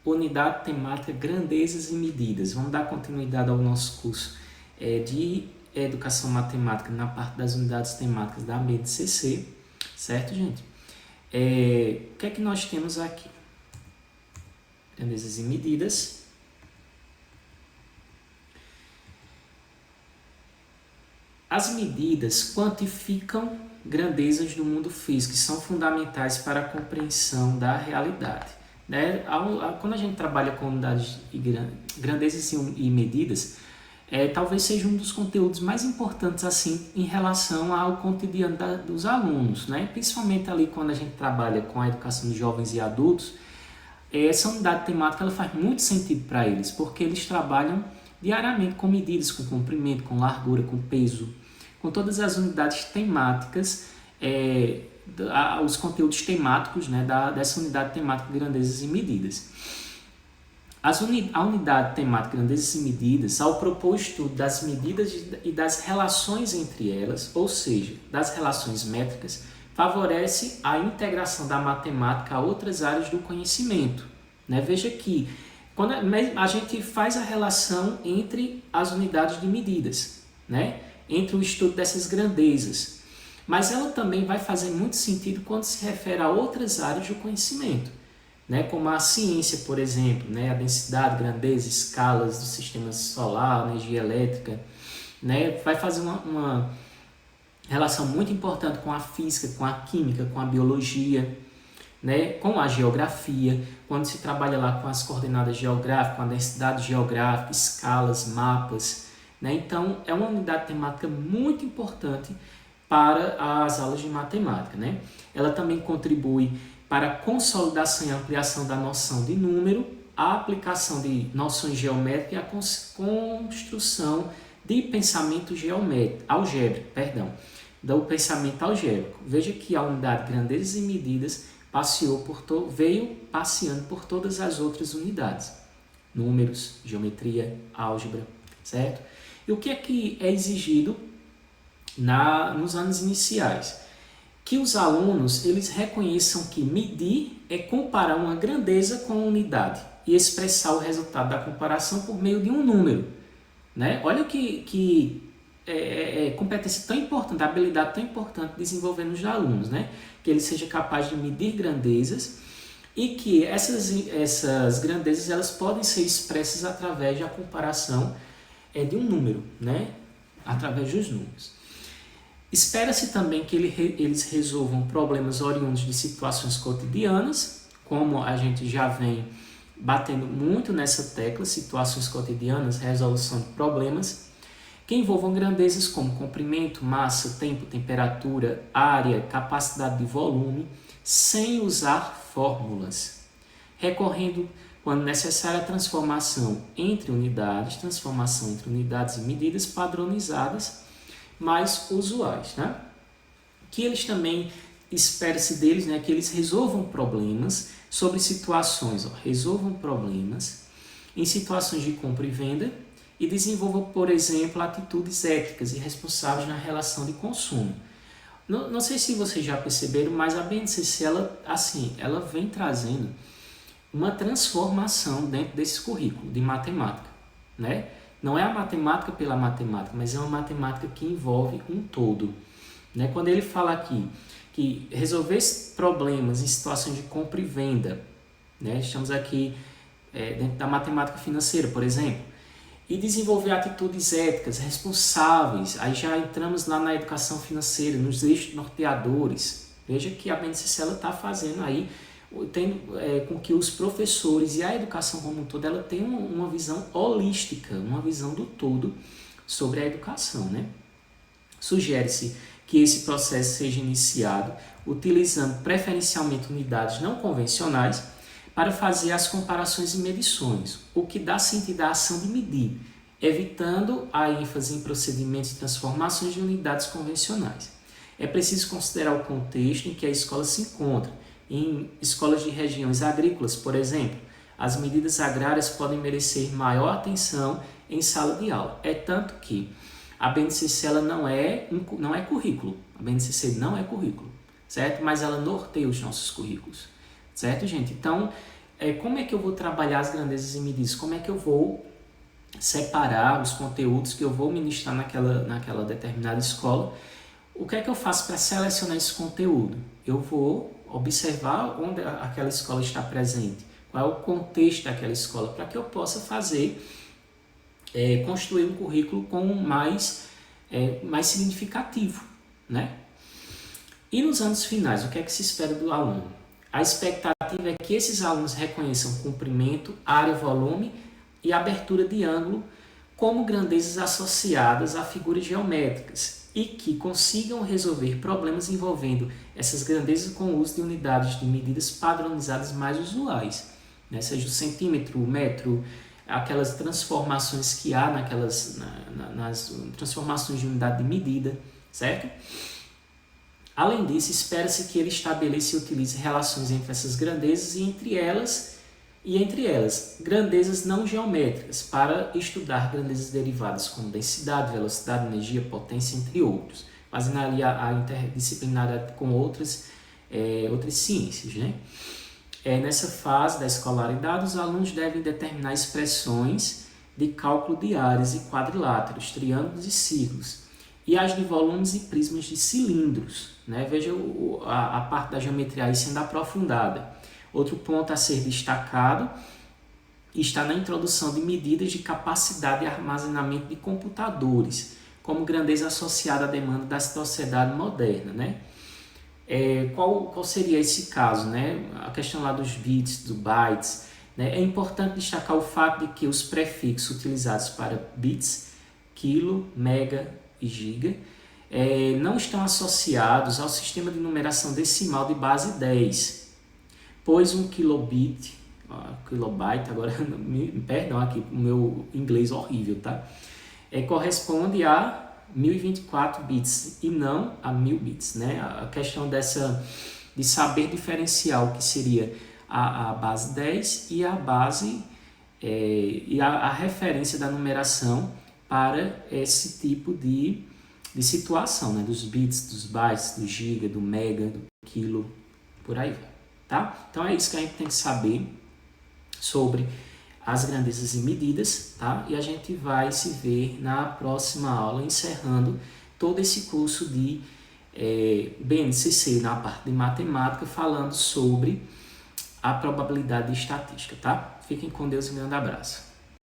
unidade temática Grandezas e Medidas. Vamos dar continuidade ao nosso curso de Educação Matemática na parte das unidades temáticas da BNCC, certo, gente? O que é que nós temos aqui? Grandezas e medidas. As medidas quantificam grandezas do mundo físico e são fundamentais para a compreensão da realidade. Né? Quando a gente trabalha com unidades de grandezas e medidas, talvez seja um dos conteúdos mais importantes assim em relação ao cotidiano dos alunos, né? Principalmente ali quando a gente trabalha com a educação de jovens e adultos. Essa unidade temática ela faz muito sentido para eles, porque eles trabalham diariamente com medidas, com comprimento, com largura, com peso, com todas as unidades temáticas, os conteúdos temáticos, né, dessa unidade temática grandezas e medidas. A unidade temática grandezas e medidas, ao propor o estudo das medidas e das relações entre elas, ou seja, das relações métricas, favorece a integração da matemática a outras áreas do conhecimento. Né? Veja que quando a gente faz a relação entre as unidades de medidas, né? Entre o estudo dessas grandezas, mas ela também vai fazer muito sentido quando se refere a outras áreas do conhecimento, né? Como a ciência, por exemplo, né? A densidade, grandeza, escalas do sistema solar, energia elétrica, né? Vai fazer uma relação muito importante com a física, com a química, com a biologia, né? Com a geografia, quando se trabalha lá com as coordenadas geográficas, com a densidade geográfica, escalas, mapas, né? Então, é uma unidade temática muito importante para as aulas de matemática, né? Ela também contribui para a consolidação e ampliação da noção de número, a aplicação de noções geométricas e a construção de pensamento algébrico, do pensamento algébrico. Veja que a unidade grandezas e medidas veio passeando por todas as outras unidades. Números, geometria, álgebra, certo? E o que é exigido nos anos iniciais? Que os alunos eles reconheçam que medir é comparar uma grandeza com uma unidade e expressar o resultado da comparação por meio de um número. Né? Olha que competência tão importante, habilidade tão importante desenvolver nos alunos, né? Que ele seja capaz de medir grandezas e que essas grandezas elas podem ser expressas através da comparação de um número, né? Através dos números. Espera-se também que eles resolvam problemas oriundos de situações cotidianas, como a gente já vem batendo muito nessa tecla, situações cotidianas, resolução de problemas, que envolvam grandezas como comprimento, massa, tempo, temperatura, área, capacidade de volume, sem usar fórmulas, recorrendo, quando necessária, a transformação entre unidades e medidas padronizadas mais usuais. Né? Que eles também, espera-se deles, né, que eles resolvam problemas sobre situações, resolvam problemas em situações de compra e venda e desenvolvam, por exemplo, atitudes éticas e responsáveis na relação de consumo. Não sei se vocês já perceberam, mas a BNCC ela vem trazendo uma transformação dentro desse currículo de matemática. Né? Não é a matemática pela matemática, mas é uma matemática que envolve um todo. Né? Quando ele fala aqui que resolver problemas em situações de compra e venda, né? Estamos aqui dentro da matemática financeira, por exemplo, e desenvolver atitudes éticas, responsáveis, aí já entramos lá na educação financeira, nos eixos norteadores. Veja que a BNCC está fazendo aí, com que os professores e a educação como um todo, ela tenham uma visão holística, uma visão do todo sobre a educação. Né? Sugere-se que esse processo seja iniciado utilizando preferencialmente unidades não convencionais para fazer as comparações e medições, o que dá sentido à ação de medir, evitando a ênfase em procedimentos e transformações de unidades convencionais. É preciso considerar o contexto em que a escola se encontra. Em escolas de regiões agrícolas, por exemplo, as medidas agrárias podem merecer maior atenção em sala de aula. É tanto que a BNCC ela não é currículo. A BNCC não é currículo, certo? Mas ela norteia os nossos currículos, certo, gente? Então, como é que eu vou trabalhar as grandezas e medidas? Como é que eu vou separar os conteúdos que eu vou ministrar naquela determinada escola? O que é que eu faço para selecionar esse conteúdo? Eu vou observar onde aquela escola está presente, qual é o contexto daquela escola, para que eu possa construir um currículo com mais significativo, né? E nos anos finais, o que é que se espera do aluno? A expectativa é que esses alunos reconheçam comprimento, área, volume e abertura de ângulo como grandezas associadas a figuras geométricas e que consigam resolver problemas envolvendo essas grandezas com o uso de unidades de medidas padronizadas mais usuais, né? Seja o centímetro, o metro, aquelas transformações que há nas transformações de unidade de medida, certo? Além disso, espera-se que ele estabeleça e utilize relações entre essas grandezas e entre elas grandezas não geométricas, para estudar grandezas derivadas como densidade, velocidade, energia, potência, entre outros, fazendo ali a interdisciplinaridade com outras ciências, né? Nessa fase da escolaridade, os alunos devem determinar expressões de cálculo de áreas e quadriláteros, triângulos e círculos, e as de volumes e prismas de cilindros, né? Veja a parte da geometria aí sendo aprofundada. Outro ponto a ser destacado está na introdução de medidas de capacidade de armazenamento de computadores, como grandeza associada à demanda da sociedade moderna, né? Qual seria esse caso, né? A questão lá dos bits, dos bytes, né? É importante destacar o fato de que os prefixos utilizados para bits, quilo, mega e giga, não estão associados ao sistema de numeração decimal de base 10, pois um kilobyte, agora, perdão aqui, o meu inglês horrível, tá? Corresponde a 1024 bits e não a 1000 bits, né? A questão de saber diferenciar o que seria a base 10 e a base e a referência da numeração para esse tipo de situação, né? Dos bits, dos bytes, do giga, do mega, do quilo, por aí vai, tá? Então é isso que a gente tem que saber sobre as grandezas e medidas, tá? E a gente vai se ver na próxima aula, encerrando todo esse curso de BNCC na parte de matemática, falando sobre a probabilidade de estatística, tá? Fiquem com Deus e um grande abraço.